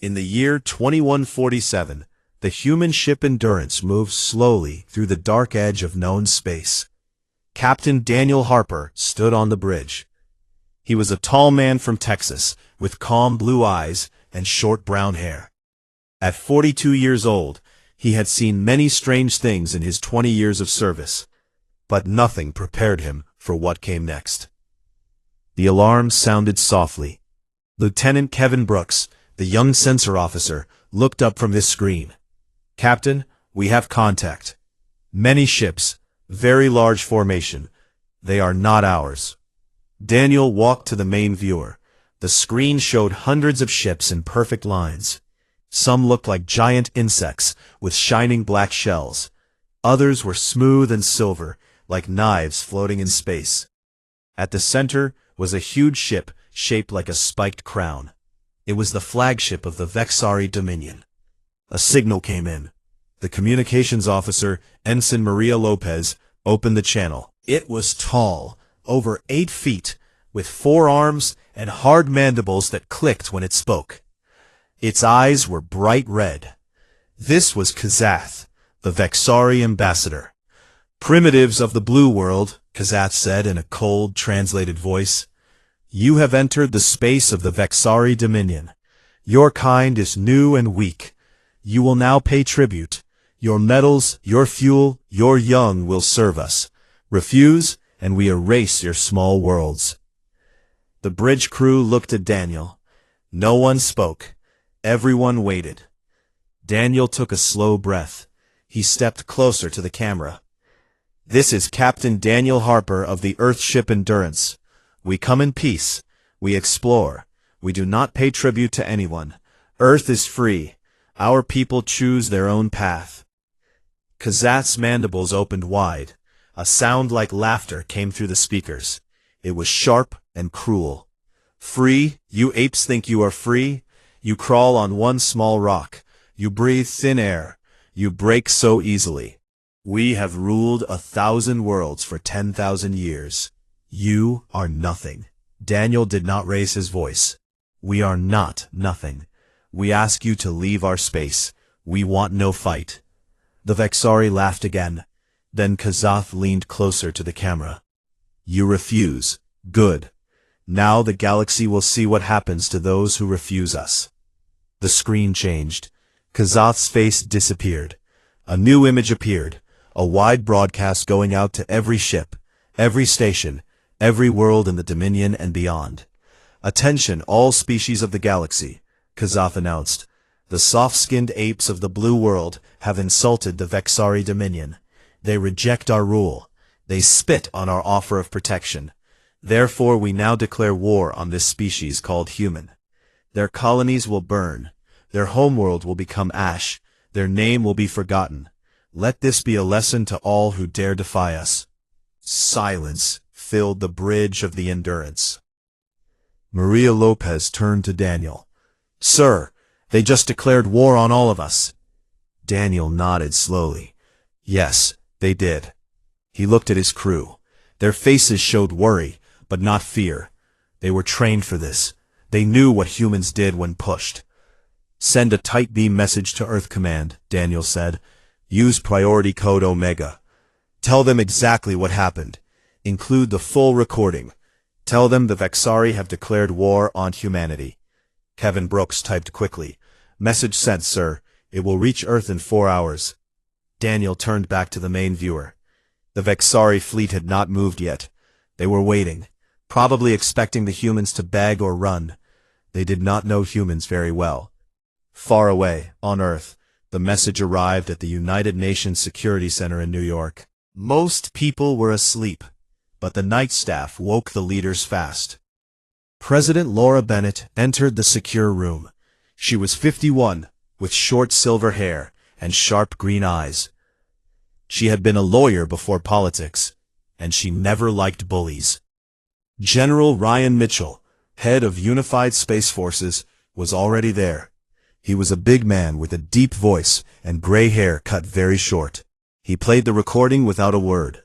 In the year 2147, the human ship Endurance moved slowly through the dark edge of known space. Captain Daniel Harper stood on the bridge. He was a tall man from Texas, with calm blue eyes and short brown hair. At 42 years old, he had seen many strange things in his 20 years of service, but nothing prepared him for what came next. The alarm sounded softly. Lieutenant Kevin Brooks, the young sensor officer, looked up from his screen. "Captain, we have contact. Many ships, very large formation. They are not ours." Daniel walked to the main viewer. The screen showed hundreds of ships in perfect lines. Some looked like giant insects with shining black shells. Others were smooth and silver, like knives floating in space. At the center was a huge ship shaped like a spiked crown. It was the flagship of the Vexari Dominion. A signal came in. The communications officer, Ensign Maria Lopez, opened the channel. It was tall, over 8 feet, with 4 arms and hard mandibles that clicked when it spoke. Its eyes were bright red. This was Kazath, the Vexari ambassador. "Primitives of the Blue World," Kazath said in a cold, translated voice, "you have entered the space of the Vexari Dominion. Your kind is new and weak. You will now pay tribute. Your metals, your fuel, your young will serve us. Refuse, and we erase your small worlds." The bridge crew looked at Daniel. No one spoke. Everyone waited. Daniel took a slow breath. He stepped closer to the camera. "This is Captain Daniel Harper of the Earthship Endurance. We come in peace. We explore. We do not pay tribute to anyone. Earth is free. Our people choose their own path." Kazath's mandibles opened wide. A sound like laughter came through the speakers. It was sharp and cruel. "Free? You apes think you are free? You crawl on one small rock. You breathe thin air. You break so easily. We have ruled 1,000 worlds for 10,000 years. You are nothing." Daniel did not raise his voice. "We are not nothing. We ask you to leave our space. We want no fight." The Vexari laughed again. Then Kazath leaned closer to the camera. "You refuse. Good. Now the galaxy will see what happens to those who refuse us." The screen changed. Kazath's face disappeared. A new image appeared, a wide broadcast going out to every ship, every station, every world in the Dominion and beyond. "Attention, all species of the galaxy," Kazath announced. "The soft-skinned apes of the Blue World have insulted the Vexari Dominion. They reject our rule. They spit on our offer of protection. Therefore we now declare war on this species called human. Their colonies will burn. Their homeworld will become ash. Their name will be forgotten. Let this be a lesson to all who dare defy us." Silence filled the bridge of the Endurance. Maria Lopez turned to Daniel. "Sir, they just declared war on all of us." Daniel nodded slowly. "Yes, they did." He looked at his crew. Their faces showed worry, but not fear. They were trained for this. They knew what humans did when pushed. "Send a tight beam message to Earth Command," Daniel said. "Use priority code Omega. Tell them exactly what happened. Include the full recording. Tell them the Vexari have declared war on humanity." Kevin Brooks typed quickly. "Message sent, sir. It will reach Earth in 4 hours." Daniel turned back to the main viewer. The Vexari fleet had not moved yet. They were waiting, probably expecting the humans to beg or run. They did not know humans very well. Far away, on Earth, the message arrived at the United Nations Security Center in New York. Most people were asleep, but the night staff woke the leaders fast. President Laura Bennett entered the secure room. She was 51, with short silver hair and sharp green eyes. She had been a lawyer before politics, and she never liked bullies. General Ryan Mitchell, head of Unified Space Forces, was already there. He was a big man with a deep voice and gray hair cut very short. He played the recording without a word.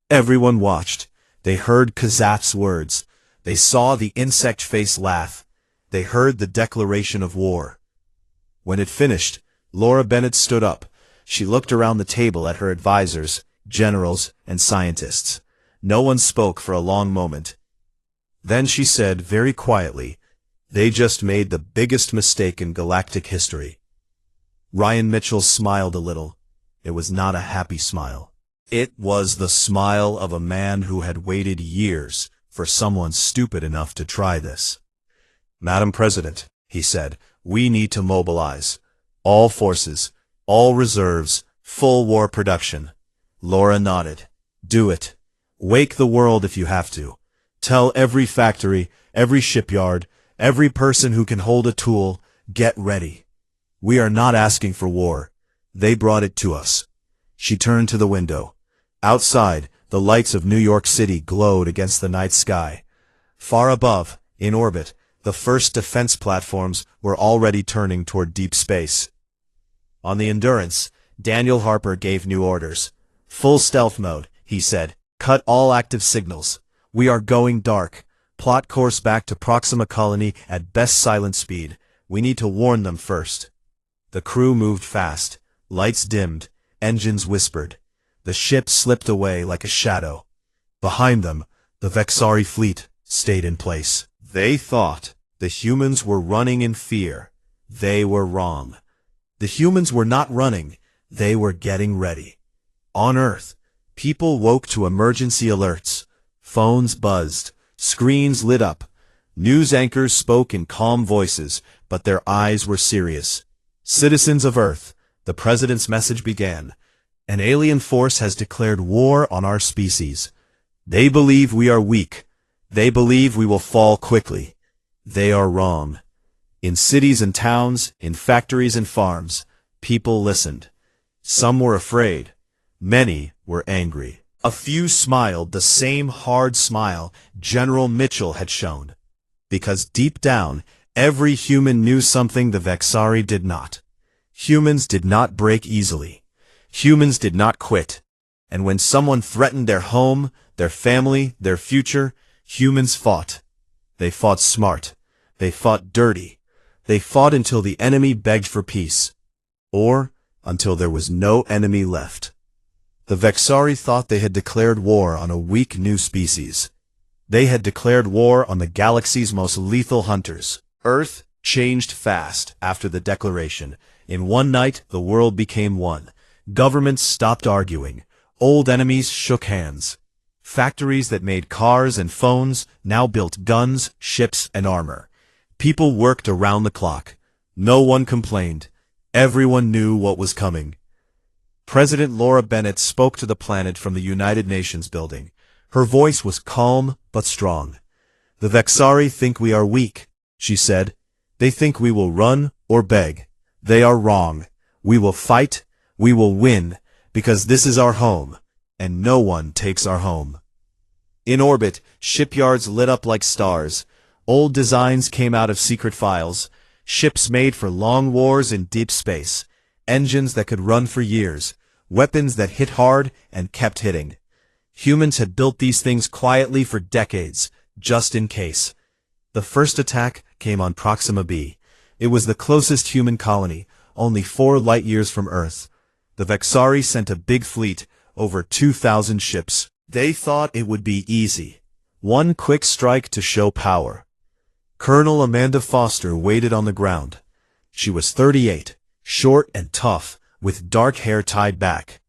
Everyone watched. They heard Kazath's words. They saw the insect face laugh. They heard the declaration of war. When it finished, Laura Bennett stood up. She looked around the table at her advisors, generals, and scientists. No one spoke for a long moment. Then she said very quietly, "They just made the biggest mistake in galactic history." Ryan Mitchell smiled a little. It was not a happy smile. It was the smile of a man who had waited years for someone stupid enough to try this. "Madam President," he said, "we need to mobilize. All forces, all reserves, full war production." Laura nodded. "Do it. Wake the world if you have to. Tell every factory, every shipyard, every person who can hold a tool, get ready. We are not asking for war. They brought it to us." She turned to the window. Outside, the lights of New York City glowed against the night sky. Far above, in orbit, the first defense platforms were already turning toward deep space. On the Endurance, Daniel Harper gave new orders. "Full stealth mode," he said. "Cut all active signals. We are going dark. Plot course back to Proxima Colony at best silent speed. We need to warn them first." The crew moved fast. Lights dimmed. Engines whispered. The ship slipped away like a shadow. Behind them, the Vexari fleet stayed in place. They thought the humans were running in fear. They were wrong. The humans were not running. They were getting ready. On Earth, people woke to emergency alerts. Phones buzzed. Screens lit up. News anchors spoke in calm voices, but their eyes were serious. "Citizens of Earth," the president's message began. "An alien force has declared war on our species. They believe we are weak. They believe we will fall quickly. They are wrong." In cities and towns, in factories and farms, people listened. Some were afraid. Many were angry. A few smiled the same hard smile General Mitchell had shown. Because deep down, every human knew something the Vexari did not. Humans did not break easily. Humans did not quit. And when someone threatened their home, their family, their future, humans fought. They fought smart. They fought dirty. They fought until the enemy begged for peace. Or until there was no enemy left. The Vexari thought they had declared war on a weak new species. They had declared war on the galaxy's most lethal hunters. Earth changed fast after the declaration. In one night, the world became one. Governments stopped arguing. Old enemies shook hands. Factories that made cars and phones now built guns, ships, and armor. People worked around the clock. No one complained. Everyone knew what was coming. President Laura Bennett spoke to the planet from the United Nations building. Her voice was calm but strong. "The Vexari think we are weak," she said. "They think we will run or beg. They are wrong. We will fight. We will win, because this is our home, and no one takes our home." In orbit, shipyards lit up like stars. Old designs came out of secret files. Ships made for long wars in deep space. Engines that could run for years. Weapons that hit hard and kept hitting. Humans had built these things quietly for decades, just in case. The first attack came on Proxima B. It was the closest human colony, only 4 light-years from Earth. The Vexari sent a big fleet, over 2,000 ships. They thought it would be easy. One quick strike to show power. Colonel Amanda Foster waited on the ground. She was 38, short and tough, with dark hair tied back.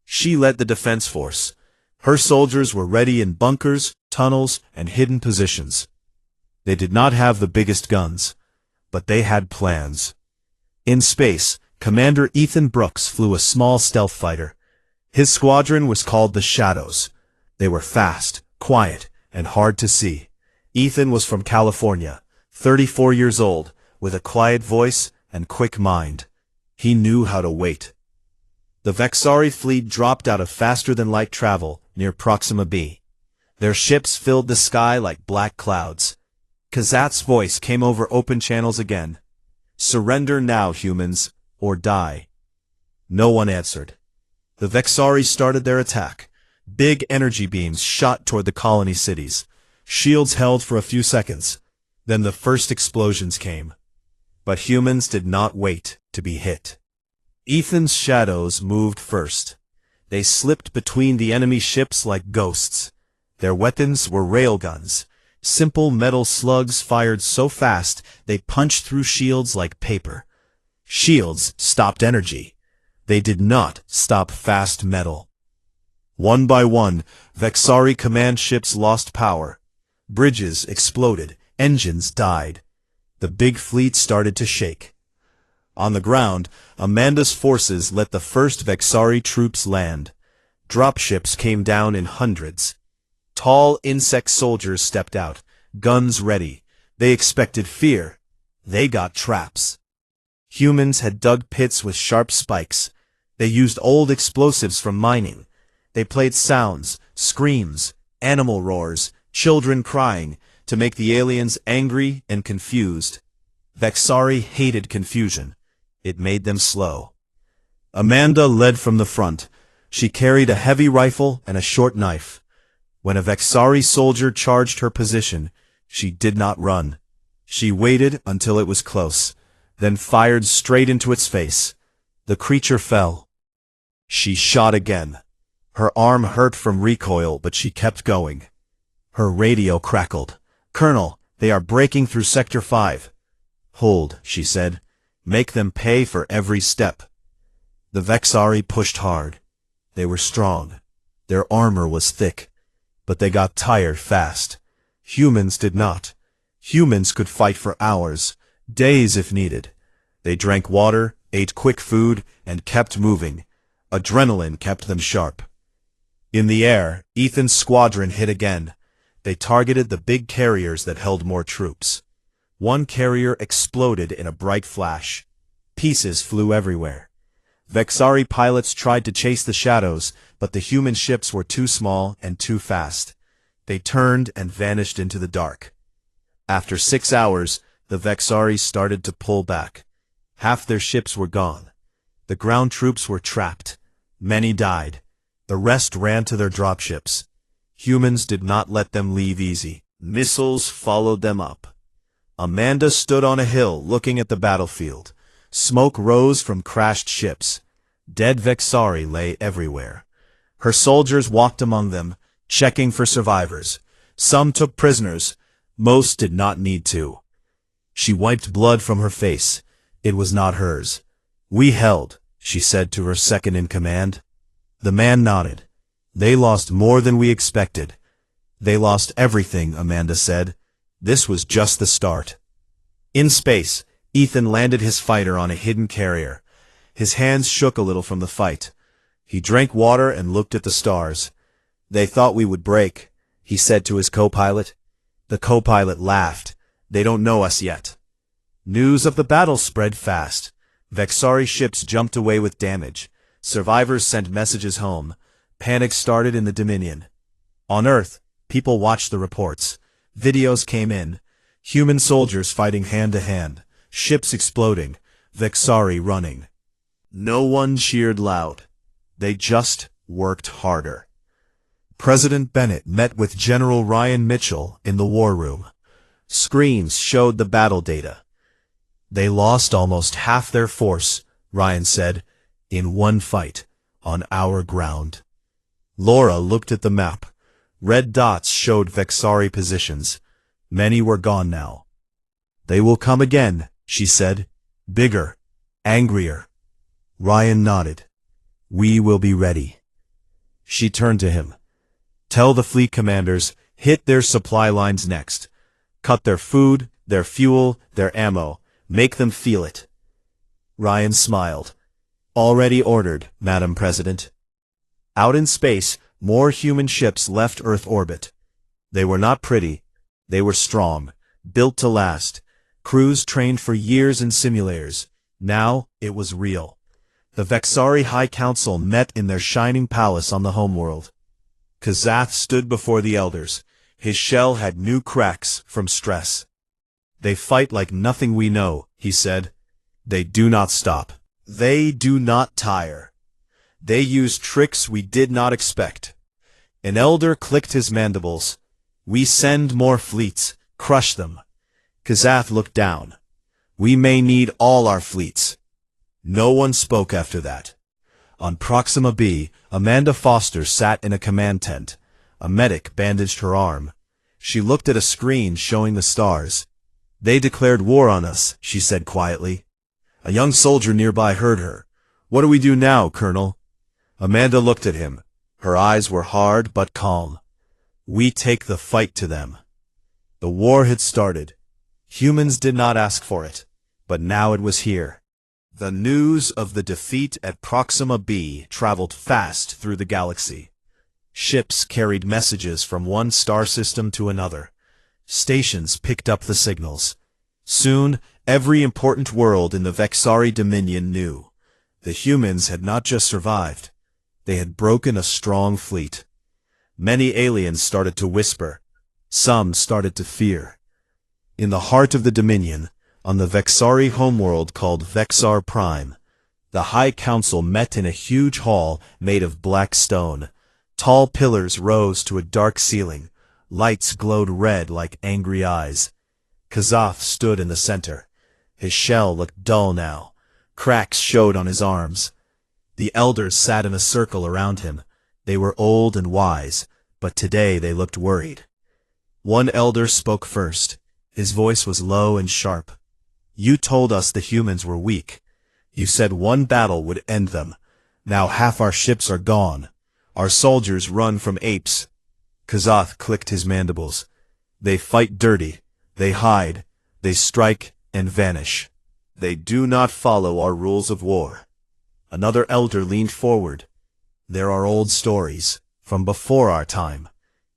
She led the defense force. Her soldiers were ready in bunkers, tunnels, and hidden positions. They did not have the biggest guns, but they had plans. In space, Commander Ethan Brooks flew a small stealth fighter. His squadron was called the Shadows. They were fast, quiet, and hard to see. Ethan was from California, 34 years old, with a quiet voice and quick mind. He knew how to wait. The Vexari fleet dropped out of faster-than-light travel near Proxima B. Their ships filled the sky like black clouds. Kazat's voice came over open channels again. "Surrender now, humans, or die." No one answered. The Vexari started their attack. Big energy beams shot toward the colony cities. Shields held for a few seconds. Then the first explosions came. But humans did not wait to to be hit. Ethan's shadows moved first. They slipped between the enemy ships like ghosts. Their weapons were railguns, simple metal slugs fired so fast they punched through shields like paper. Shields stopped energy. They did not stop fast metal. One by one, Vexari command ships lost power. Bridges exploded, engines died. The big fleet started to shake. On the ground, Amanda's forces let the first Vexari troops land. Dropships came down in hundreds. Tall insect soldiers stepped out, guns ready. They expected fear. They got traps. Humans had dug pits with sharp spikes. They used old explosives from mining. They played sounds, screams, animal roars, children crying, to make the aliens angry and confused. Vexari hated confusion. It made them slow. Amanda led from the front. She carried a heavy rifle and a short knife. When a Vexari soldier charged her position, she did not run. She waited until it was close, then fired straight into its face. The creature fell. She shot again. Her arm hurt from recoil, but she kept going. Her radio crackled. "Colonel, they are breaking through Sector 5. "Hold," she said. "Make them pay for every step." The Vexari pushed hard. They were strong. Their armor was thick. But they got tired fast. Humans did not. Humans could fight for hours, days if needed. They drank water, ate quick food, and kept moving. Adrenaline kept them sharp. In the air, Ethan's squadron hit again. They targeted the big carriers that held more troops. One carrier exploded in a bright flash. Pieces flew everywhere. Vexari pilots tried to chase the shadows, but the human ships were too small and too fast. They turned and vanished into the dark. After 6 hours, the Vexari started to pull back. Half their ships were gone. The ground troops were trapped. Many died. The rest ran to their dropships. Humans did not let them leave easy. Missiles followed them up. Amanda stood on a hill looking at the battlefield. Smoke rose from crashed ships. Dead Vexari lay everywhere. Her soldiers walked among them, checking for survivors. Some took prisoners. Most did not need to. She wiped blood from her face. It was not hers. "We held," she said to her second-in-command. The man nodded. "They lost more than we expected." "They lost everything," Amanda said. "This was just the start." In space, Ethan landed his fighter on a hidden carrier. His hands shook a little from the fight. He drank water and looked at the stars. "They thought we would break," he said to his co-pilot. The co-pilot laughed. "They don't know us yet." News of the battle spread fast. Vexari ships jumped away with damage. Survivors sent messages home. Panic started in the Dominion. On Earth, people watched the reports. Videos came in. Human soldiers fighting hand-to-hand. Ships exploding. Vexari running. No one cheered loud. They just worked harder. President Bennett met with General Ryan Mitchell in the war room. Screens showed the battle data. "They lost almost half their force," Ryan said, "in one fight, on our ground." Laura looked at the map. Red dots showed Vexari positions. Many were gone now. "They will come again," she said. "Bigger, angrier." Ryan nodded. "We will be ready." She turned to him. "Tell the fleet commanders, hit their supply lines next. Cut their food, their fuel, their ammo. Make them feel it." Ryan smiled. "Already ordered, Madam President." Out in space, more human ships left Earth orbit. They were not pretty. They were strong, built to last. Crews trained for years in simulators. Now, it was real. The Vexari High Council met in their shining palace on the homeworld. Kazath stood before the elders. His shell had new cracks from stress. "They fight like nothing we know," he said. "They do not stop. They do not tire. They use tricks we did not expect." An elder clicked his mandibles. "We send more fleets. Crush them." Kazath looked down. "We may need all our fleets." No one spoke after that. On Proxima B, Amanda Foster sat in a command tent. A medic bandaged her arm. She looked at a screen showing the stars. "They declared war on us," she said quietly. A young soldier nearby heard her. "What do we do now, Colonel?" Amanda looked at him. Her eyes were hard but calm. "We take the fight to them." The war had started. Humans did not ask for it, but now it was here. The news of the defeat at Proxima B traveled fast through the galaxy. Ships carried messages from one star system to another. Stations picked up the signals. Soon, every important world in the Vexari Dominion knew. The humans had not just survived. They had broken a strong fleet. Many aliens started to whisper. Some started to fear. In the heart of the Dominion, on the Vexari homeworld called Vexar Prime, the High Council met in a huge hall made of black stone. Tall pillars rose to a dark ceiling. Lights glowed red like angry eyes. Kazath stood in the center. His shell looked dull now. Cracks showed on his arms. The elders sat in a circle around him. They were old and wise, but today they looked worried. One elder spoke first. His voice was low and sharp. "You told us the humans were weak. You said one battle would end them. Now half our ships are gone. Our soldiers run from apes." Kazath clicked his mandibles. "They fight dirty. They hide. They strike and vanish. They do not follow our rules of war." Another elder leaned forward. "There are old stories, from before our time.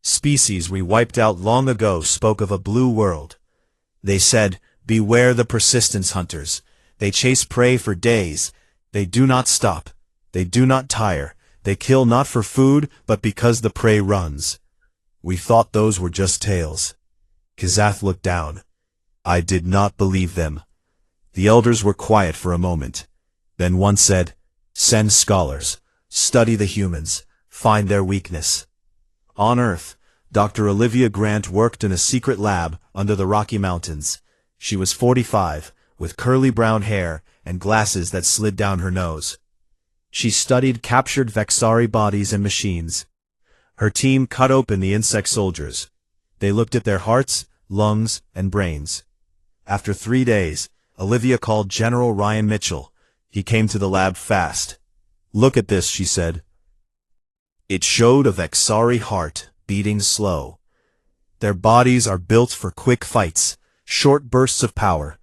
Species we wiped out long ago spoke of a blue world. They said, 'Beware the persistence hunters. They chase prey for days. They do not stop. They do not tire. They kill not for food, but because the prey runs.' We thought those were just tales." Kazath looked down. "I did not believe them." The elders were quiet for a moment. Then one said, "Send scholars. Study the humans. Find their weakness." On Earth, Dr. Olivia Grant worked in a secret lab under the Rocky Mountains. She was 45, with curly brown hair and glasses that slid down her nose. She studied captured Vexari bodies and machines. Her team cut open the insect soldiers. They looked at their hearts, lungs, and brains. After 3 days, Olivia called General Ryan Mitchell. He came to the lab fast. "Look at this," she said. It showed a Vexari heart beating slow. Their bodies are built for quick fights, short bursts of power.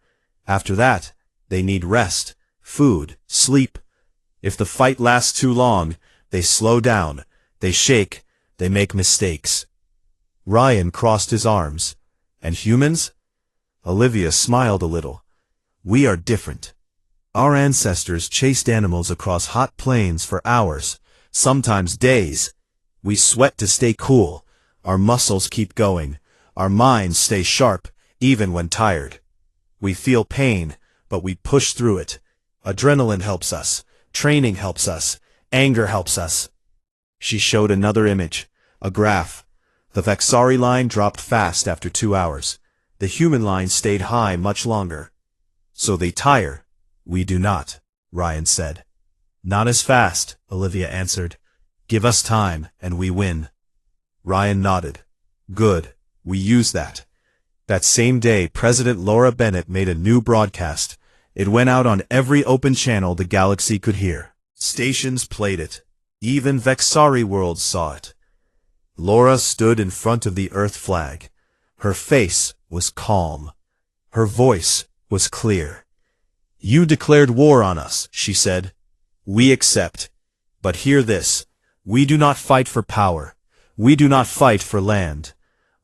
After that, they need rest, food, sleep. If the fight lasts too long, they slow down, they shake, they make mistakes. Ryan crossed his arms. "And humans?" Olivia smiled a little. "We are different. Our ancestors chased animals across hot plains for hours, sometimes days. We sweat to stay cool. Our muscles keep going. Our minds stay sharp, even when tired. We feel pain, but we push through it. Adrenaline helps us. Training helps us. Anger helps us." She showed another image, a graph. The Vexari line dropped fast after 2 hours. The human line stayed high much longer. "So they tire. We do not," Ryan said. "Not as fast," Olivia answered. "Give us time, and we win." Ryan nodded. "Good. We use that." That same day, President Laura Bennett made a new broadcast. It went out on every open channel the galaxy could hear. Stations played it. Even Vexari worlds saw it. Laura stood in front of the Earth flag. Her face was calm. Her voice was clear. "You declared war on us," she said. "We accept. But hear this. We do not fight for power. We do not fight for land.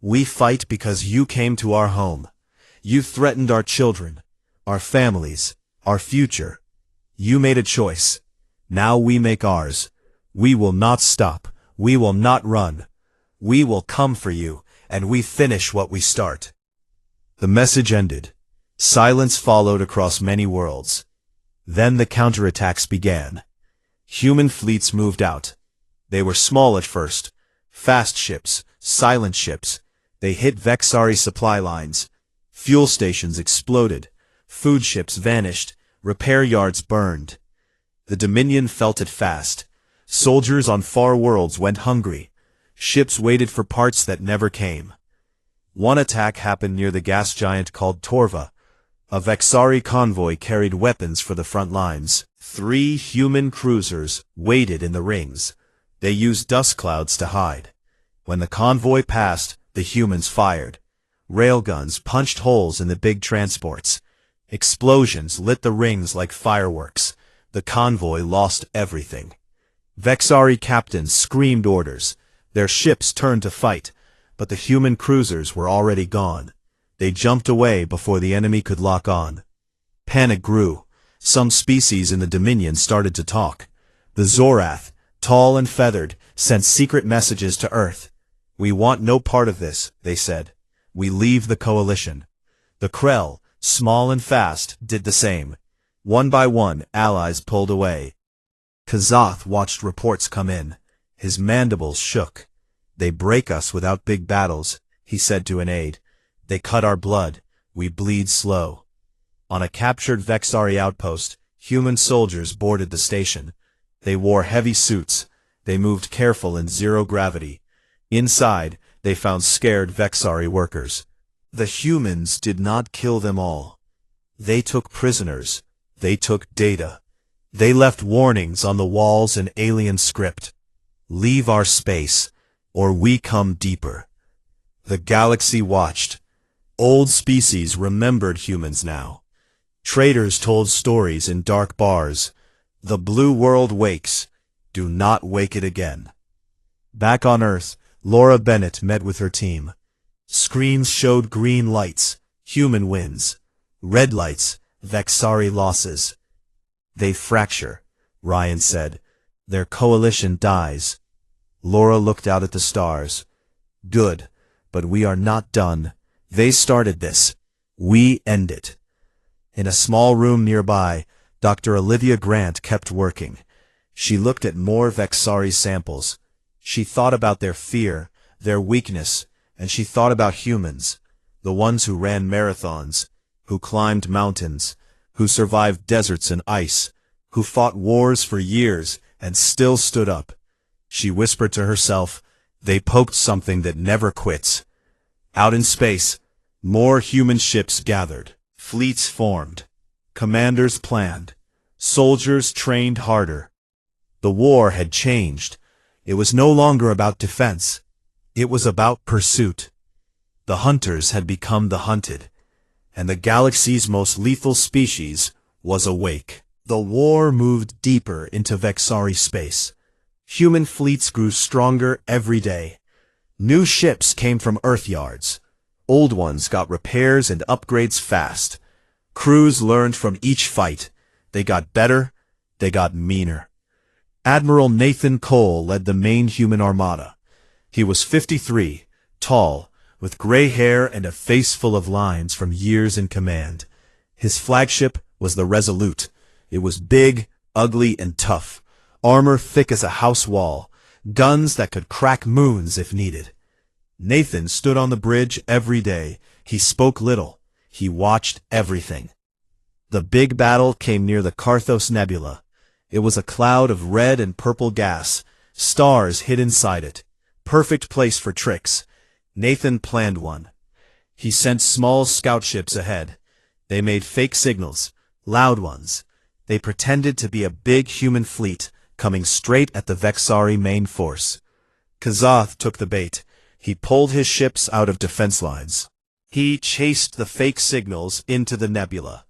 We fight because you came to our home. You threatened our children, our families, our future. You made a choice. Now we make ours. We will not stop. We will not run. We will come for you, and we finish what we start." The message ended. Silence followed across many worlds. Then the counterattacks began. Human fleets moved out. They were small at first. Fast ships, silent ships. They hit Vexari supply lines. Fuel stations exploded. Food ships vanished. Repair yards burned. The Dominion felt it fast. Soldiers on far worlds went hungry. Ships waited for parts that never came. One attack happened near the gas giant called Torva. A Vexari convoy carried weapons for the front lines. 3 human cruisers waited in the rings. They used dust clouds to hide. When the convoy passed, the humans fired. Railguns punched holes in the big transports. Explosions lit the rings like fireworks. The convoy lost everything. Vexari captains screamed orders. Their ships turned to fight, but the human cruisers were already gone. They jumped away before the enemy could lock on. Panic grew. Some species in the Dominion started to talk. The Zorath, tall and feathered, sent secret messages to Earth. "We want no part of this," they said. "We leave the coalition." The Krell, small and fast, did the same. One by one, allies pulled away. Kazoth watched reports come in. His mandibles shook. "They break us without big battles," he said to an aide. "They cut our blood. We bleed slow." On a captured Vexari outpost, human soldiers boarded the station. They wore heavy suits. They moved careful in zero gravity. Inside, they found scared Vexari workers. The humans did not kill them all. They took prisoners. They took data. They left warnings on the walls in alien script. "Leave our space, or we come deeper." The galaxy watched. Old species remembered humans now. Traders told stories in dark bars. The blue world wakes. Do not wake it again. Back on Earth, Laura Bennett met with her team. Screens showed green lights, human wins. Red lights, Vexari losses. "They fracture," Ryan said. "Their coalition dies." Laura looked out at the stars. "Good, but we are not done. They started this. We end it." In a small room nearby, Dr. Olivia Grant kept working. She looked at more Vexari samples. She thought about their fear, their weakness, and she thought about humans, the ones who ran marathons, who climbed mountains, who survived deserts and ice, who fought wars for years and still stood up. She whispered to herself, "They poked something that never quits." Out in space, more human ships gathered. Fleets formed. Commanders planned. Soldiers trained harder. The war had changed. It was no longer about defense. It was about pursuit. The hunters had become the hunted, and the galaxy's most lethal species was awake. The war moved deeper into Vexari space. Human fleets grew stronger every day. New ships came from Earth yards. Old ones got repairs and upgrades fast. Crews learned from each fight. They got better. They got meaner. Admiral Nathan Cole led the main human armada. He was 53, tall, with gray hair and a face full of lines from years in command. His flagship was the Resolute. It was big, ugly, and tough. Armor thick as a house wall. Guns that could crack moons if needed. Nathan stood on the bridge every day. He spoke little. He watched everything. The big battle came near the Karthos Nebula. It was a cloud of red and purple gas. Stars hid inside it. Perfect place for tricks. Nathan planned one. He sent small scout ships ahead. They made fake signals, loud ones. They pretended to be a big human fleet coming straight at the Vexari main force. Kazoth took the bait. He pulled his ships out of defense lines. He chased the fake signals into the nebula.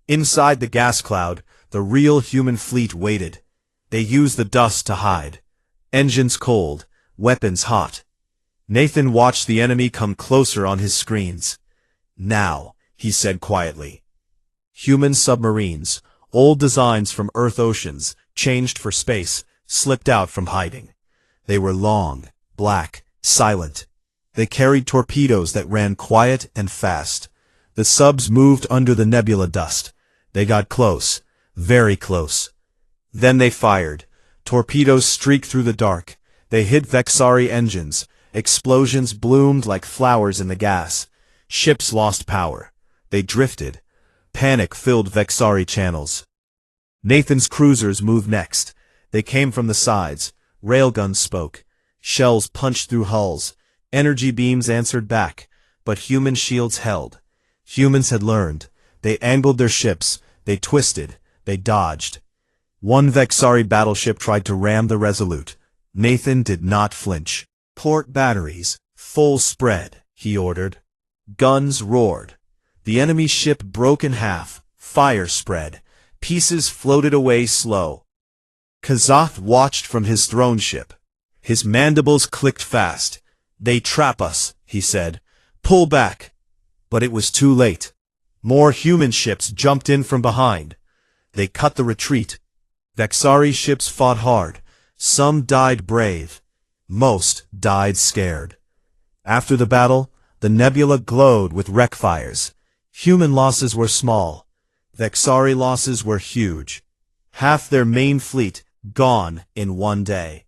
Inside the gas cloud, the real human fleet waited. They used the dust to hide. Engines cold, weapons hot. Nathan watched the enemy come closer on his screens. "Now," he said quietly. Human submarines, old designs from Earth oceans, changed for space, slipped out from hiding. They were long, black, silent. They carried torpedoes that ran quiet and fast. The subs moved under the nebula dust. They got close, very close. Then they fired. Torpedoes streaked through the dark. They hit Vexari engines. Explosions bloomed like flowers in the gas. Ships lost power. They drifted. Panic filled Vexari channels. Nathan's cruisers moved next. They came from the sides. Railguns spoke. Shells punched through hulls. Energy beams answered back. But human shields held. Humans had learned. They angled their ships. They twisted. They dodged. One Vexari battleship tried to ram the Resolute. Nathan did not flinch. "Port batteries, full spread," he ordered. Guns roared. The enemy ship broke in half. Fire spread. Pieces floated away slow. Kazath watched from his throne ship. His mandibles clicked fast. "They trap us," he said. "Pull back." But it was too late. More human ships jumped in from behind. They cut the retreat. Vexari ships fought hard. Some died brave. Most died scared. After the battle, the nebula glowed with wreck fires. Human losses were small. Vexari losses were huge. Half their main fleet gone in one day.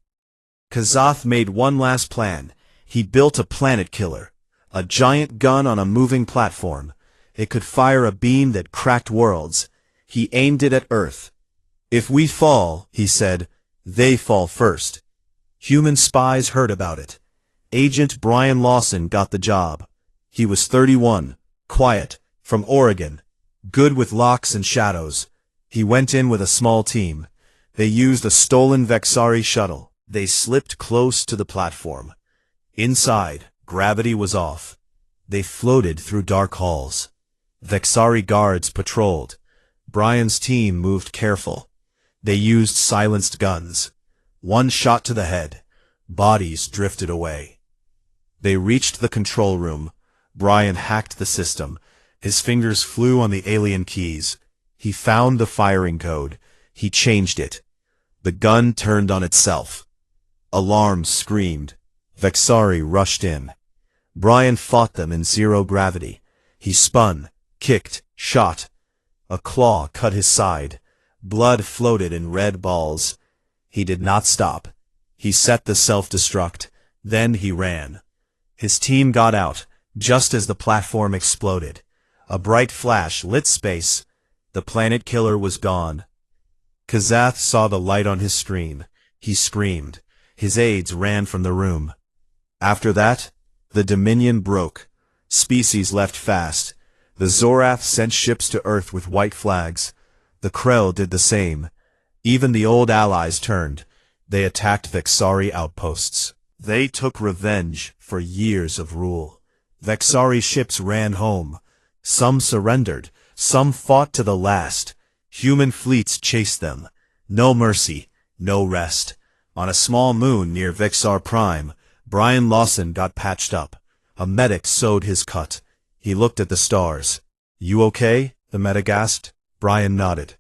Kazath made one last plan. He built a planet killer. A giant gun on a moving platform. It could fire a beam that cracked worlds. He aimed it at Earth. "If we fall," he said, "they fall first." Human spies heard about it. Agent Brian Lawson got the job. He was 31, quiet, from Oregon, good with locks and shadows. He went in with a small team. They used a stolen Vexari shuttle. They slipped close to the platform. Inside, gravity was off. They floated through dark halls. Vexari guards patrolled. Brian's team moved careful. They used silenced guns. One shot to the head. Bodies drifted away. They reached the control room. Brian hacked the system. His fingers flew on the alien keys. He found the firing code. He changed it. The gun turned on itself. Alarms screamed. Vexari rushed in. Brian fought them in zero gravity. He spun, kicked, shot. A claw cut his side. Blood floated in red balls. He did not stop. He set the self-destruct. Then he ran. His team got out, just as the platform exploded. A bright flash lit space. The planet killer was gone. Kazath saw the light on his screen. He screamed. His aides ran from the room. After that, the Dominion broke. Species left fast. The Zorath sent ships to Earth with white flags. The Krell did the same. Even the old allies turned. They attacked Vexari outposts. They took revenge for years of rule. Vexari ships ran home. Some surrendered. Some fought to the last. Human fleets chased them. No mercy, no rest. On a small moon near Vexar Prime, Brian Lawson got patched up. A medic sewed his cut. He looked at the stars. "You okay?" the medic asked. Brian nodded.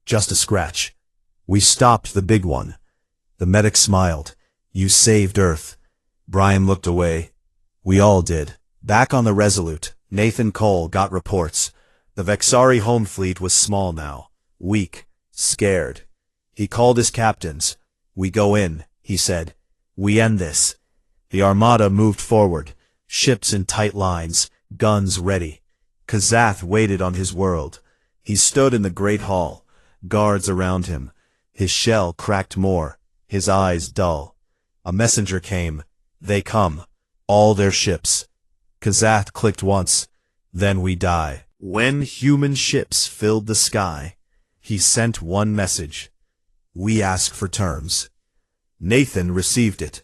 "Just a scratch. We stopped the big one." The medic smiled. "You saved Earth." Brian looked away. "We all did." Back on the Resolute, Nathan Cole got reports. The Vexari home fleet was small now. Weak. Scared. He called his captains. "We go in," he said. "We end this." The armada moved forward. Ships in tight lines. Guns ready. Kazath waited on his world. He stood in the great hall. Guards around him. His shell cracked more. His eyes dull. A messenger came. "They come. All their ships." Kazath clicked once. "Then we die." When human ships filled the sky, he sent one message. "We ask for terms." Nathan received it.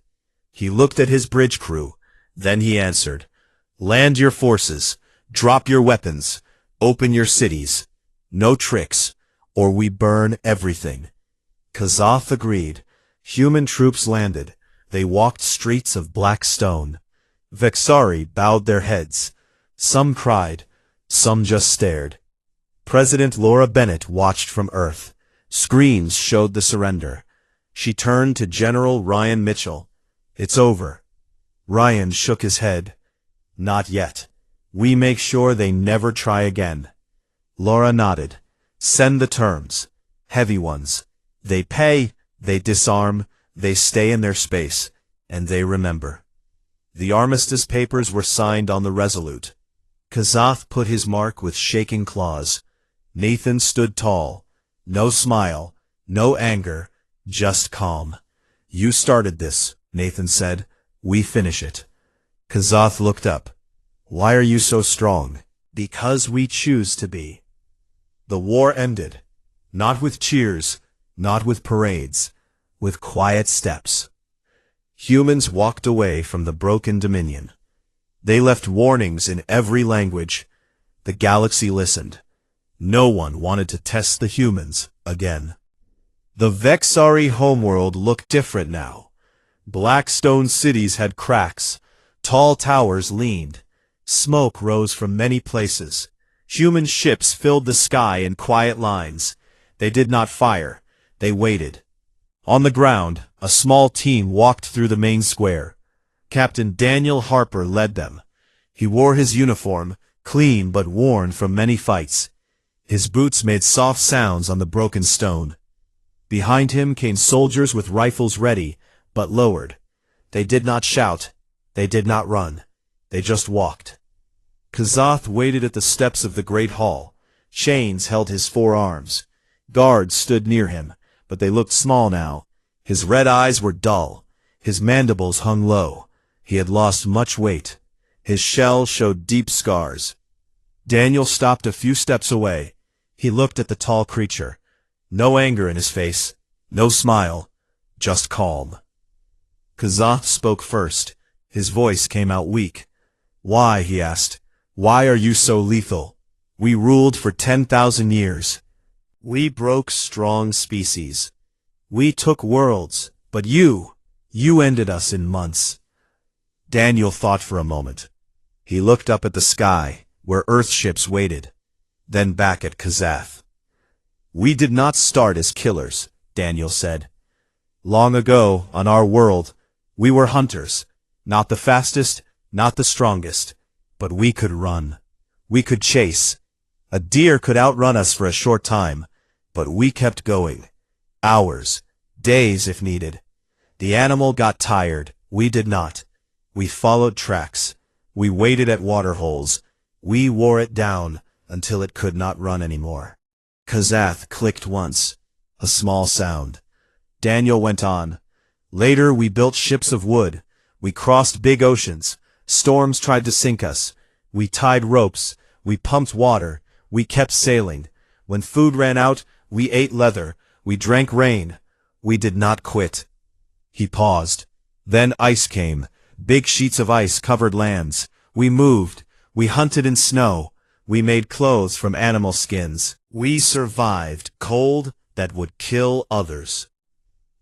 He looked at his bridge crew. Then he answered. "Land your forces. Drop your weapons. Open your cities. No tricks, or we burn everything." Kazath agreed. Human troops landed. They walked streets of black stone. Vexari bowed their heads. Some cried. Some just stared. President Laura Bennett watched from Earth. Screens showed the surrender. She turned to General Ryan Mitchell. "It's over." Ryan shook his head. "Not yet. We make sure they never try again." Laura nodded. "Send the terms. Heavy ones. They pay, they disarm, they stay in their space, and they remember." The armistice papers were signed on the Resolute. Kazath put his mark with shaking claws. Nathan stood tall. No smile, no anger, just calm. You started this, Nathan said. We finish it. Kazath looked up. Why are you so strong? Because we choose to be. The war ended. Not with cheers, not with parades, with quiet steps. Humans walked away from the broken dominion. They left warnings in every language. The galaxy listened. No one wanted to test the humans again. The Vexari homeworld looked different now. Black stone cities had cracks. Tall towers leaned. Smoke rose from many places. Human ships filled the sky in quiet lines. They did not fire. They waited. On the ground, a small team walked through the main square. Captain Daniel Harper led them. He wore his uniform, clean but worn from many fights. His boots made soft sounds on the broken stone. Behind him came soldiers with rifles ready, but lowered. They did not shout. They did not run. They just walked. Kazath waited at the steps of the great hall. Chains held his forearms. Guards stood near him, but they looked small now. His red eyes were dull. His mandibles hung low. He had lost much weight. His shell showed deep scars. Daniel stopped a few steps away. He looked at the tall creature. No anger in his face. No smile. Just calm. Kazath spoke first. His voice came out weak. Why, he asked. Why are you so lethal? We ruled for 10,000 years. We broke strong species. We took worlds, but you ended us in months. Daniel thought for a moment. He looked up at the sky, where Earth ships waited, then back at Kazath. We did not start as killers, Daniel said. Long ago, on our world, we were hunters, not the fastest, not the strongest, but we could run. We could chase. A deer could outrun us for a short time, but we kept going. Hours, days if needed. The animal got tired, we did not. We followed tracks. We waited at waterholes. We wore it down until it could not run anymore. Kazath clicked once. A small sound. Daniel went on. Later we built ships of wood. We crossed big oceans. Storms tried to sink us. We tied ropes. We pumped water. We kept sailing. When food ran out, we ate leather. We drank rain. We did not quit. He paused. Then ice came. Big sheets of ice covered lands. We moved. We hunted in snow. We made clothes from animal skins. We survived cold that would kill others.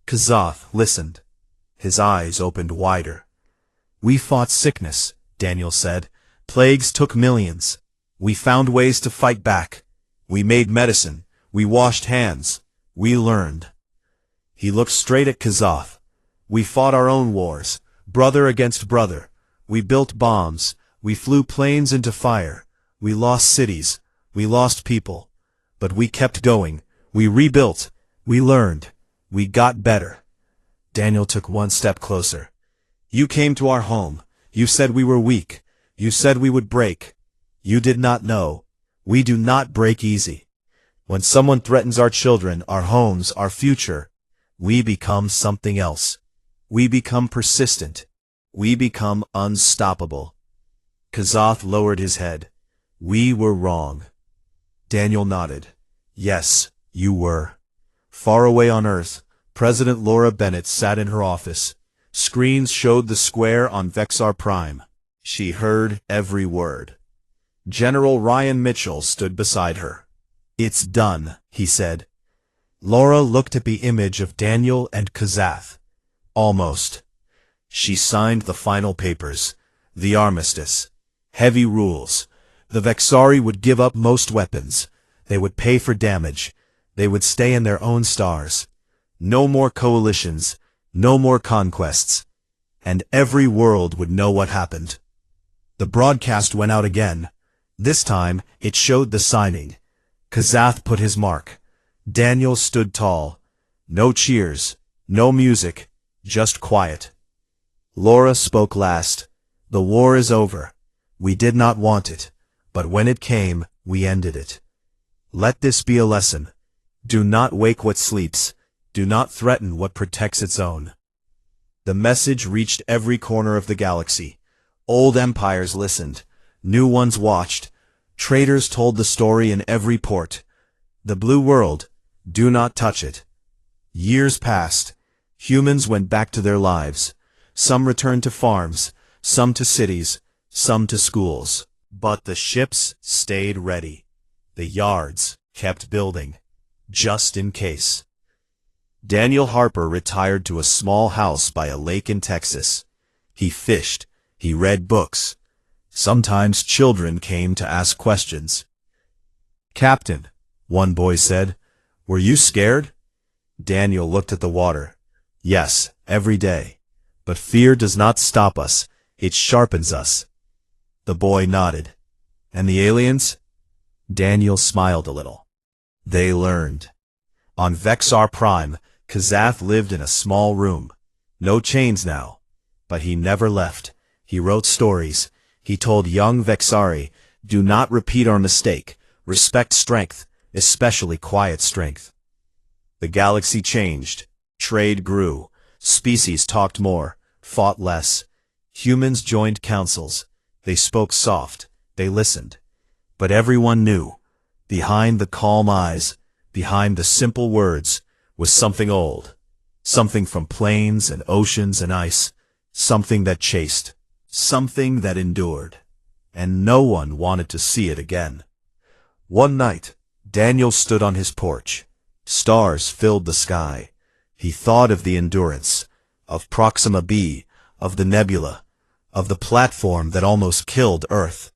Kazath listened. His eyes opened wider. We fought sickness, Daniel said. Plagues took millions. We found ways to fight back. We made medicine. We washed hands. We learned. He looked straight at Kazath. We fought our own wars, brother against brother. We built bombs. We flew planes into fire. We lost cities. We lost people. But we kept going. We rebuilt. We learned. We got better. Daniel took one step closer. You came to our home. You said we were weak. You said we would break. You did not know. We do not break easy. When someone threatens our children, our homes, our future, we become something else. We become persistent. We become unstoppable. Kazath lowered his head. We were wrong. Daniel nodded. Yes, you were. Far away on Earth, President Laura Bennett sat in her office. Screens showed the square on Vexar Prime. She heard every word. General Ryan Mitchell stood beside her. It's done, he said. Laura looked at the image of Daniel and Kazath. Almost. She signed the final papers. The armistice. Heavy rules. The Vexari would give up most weapons. They would pay for damage. They would stay in their own stars. No more coalitions. No more conquests. And every world would know what happened. The broadcast went out again. This time, it showed the signing. Kazath put his mark. Daniel stood tall. No cheers. No music. Just quiet. Laura spoke last. The war is over. We did not want it, but when it came, we ended it. Let this be a lesson. Do not wake what sleeps. Do not threaten what protects its own. The message reached every corner of the galaxy. Old empires listened. New ones watched. Traders told the story in every port. The blue world, do not touch it. Years passed. Humans went back to their lives. Some returned to farms, some to cities, some to schools. But the ships stayed ready. The yards kept building, just in case. Daniel Harper retired to a small house by a lake in Texas. He fished. He read books. Sometimes children came to ask questions. "Captain," one boy said, "were you scared?" Daniel looked at the water. "Yes, every day. But fear does not stop us. It sharpens us." The boy nodded. "And the aliens?" Daniel smiled a little. They learned. On Vexar Prime, Kazath lived in a small room. No chains now. But he never left. He wrote stories. He told young Vexari, "Do not repeat our mistake. Respect strength, especially quiet strength." The galaxy changed. Trade grew. Species talked more, fought less. Humans joined councils. They spoke soft. They listened. But everyone knew. Behind the calm eyes, behind the simple words, was something old. Something from plains and oceans and ice. Something that chased. Something that endured. And no one wanted to see it again. One night, Daniel stood on his porch. Stars filled the sky. He thought of the endurance, of Proxima b, of the nebula, of the platform that almost killed Earth.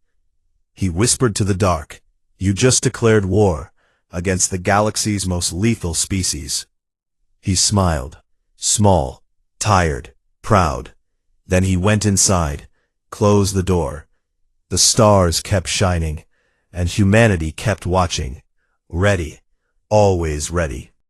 He whispered to the dark, "You just declared war against the galaxy's most lethal species." He smiled, small, tired, proud. Then he went inside, closed the door. The stars kept shining, and humanity kept watching, ready, always ready.